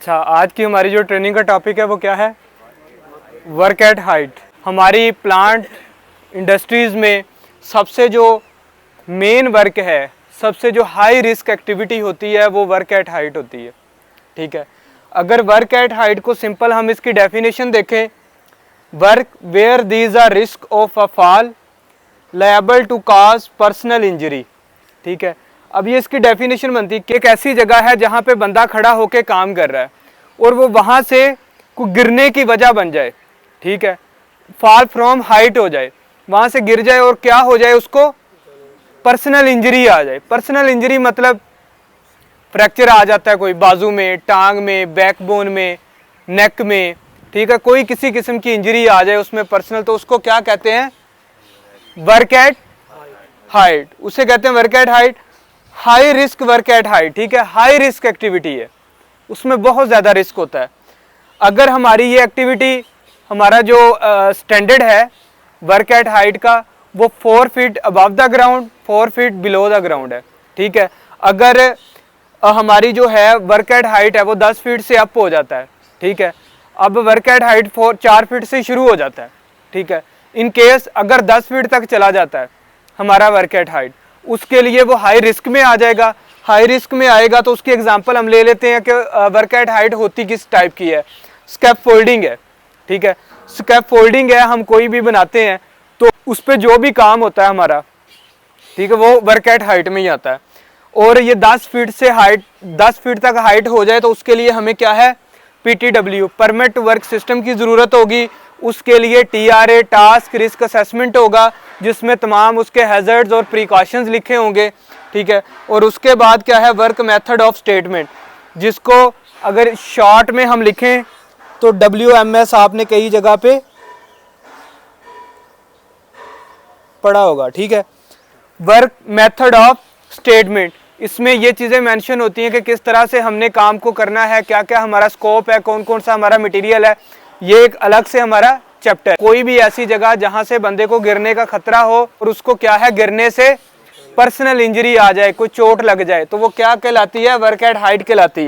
अच्छा, आज की हमारी जो ट्रेनिंग का टॉपिक है वो क्या है? Work at height. हमारी प्लांट इंडस्ट्रीज़ में सबसे जो मेन वर्क है, सबसे जो हाई रिस्क एक्टिविटी होती है वो वर्क एट हाइट होती है। ठीक है, अगर वर्क एट हाइट को सिंपल हम इसकी डेफिनेशन देखें, work where these are risk of a fall liable to cause personal injury. ठीक है, अब ये इसकी डेफिनेशन बनती है कि एक ऐसी जगह है जहाँ पे बंदा खड़ा होकर काम कर रहा है और वो वहाँ से को गिरने की वजह बन जाए। ठीक है, फॉल फ्रॉम हाइट हो जाए, वहाँ से गिर जाए और क्या हो जाए, उसको पर्सनल इंजरी आ जाए। पर्सनल इंजरी मतलब फ्रैक्चर आ जाता है कोई बाजू में, टांग में, बैकबोन में, नेक में। ठीक है, कोई किसी किस्म की इंजरी आ जाए उसमें पर्सनल, तो उसको क्या कहते हैं? Work at height. उसे कहते हैं work at height, high risk work at height. ठीक है, हाई रिस्क एक्टिविटी है, उसमें बहुत ज़्यादा रिस्क होता है। अगर हमारी ये एक्टिविटी, हमारा जो स्टैंडर्ड है वर्क एट हाइट का, वो 4 feet above the ground, 4 feet below the ground है। ठीक है, अगर हमारी जो है वर्क एट हाइट है वो 10 फीट से अप हो जाता है। ठीक है, अब वर्क एट हाइट 4 फीट से शुरू हो जाता है। ठीक है, इन केस अगर 10 फीट तक चला जाता है हमारा वर्क एट हाइट, उसके लिए वो हाई रिस्क में आ जाएगा। हाई रिस्क में आएगा तो उसकी एग्जांपल हम ले लेते हैं कि वर्क एट हाइट होती किस टाइप की है? स्कैप फोल्डिंग है। ठीक है, स्कैप फोल्डिंग है, हम कोई भी बनाते हैं तो उस पर जो भी काम होता है हमारा, ठीक है, वो वर्क एट हाइट में ही आता है। और ये 10 फीट से हाइट, 10 फीट तक हाइट हो जाए तो उसके लिए हमें क्या है? PTW, permit to work system की ज़रूरत होगी। उसके लिए TRA, टास्क रिस्क असेसमेंट होगा, जिसमें तमाम उसके हैजर्ड्स और प्रिकॉशंस लिखे होंगे। ठीक है, और उसके बाद क्या है? वर्क मेथड ऑफ स्टेटमेंट, जिसको अगर शॉर्ट में हम लिखें तो WMS आपने कई जगह पे पढ़ा होगा। ठीक है, वर्क मेथड ऑफ स्टेटमेंट, इसमें ये चीज़ें मेंशन होती हैं कि किस तरह से हमने काम को करना है, क्या क्या हमारा स्कोप है, कौन कौन सा हमारा मटेरियल है। ये एक अलग से हमारा चैप्टर। कोई भी ऐसी जगह जहां से बंदे को गिरने का खतरा हो और उसको क्या है, गिरने से पर्सनल इंजरी आ जाए, कोई चोट लग जाए, तो वो क्या कहलाती है? वर्क एट हाइट कहलाती है।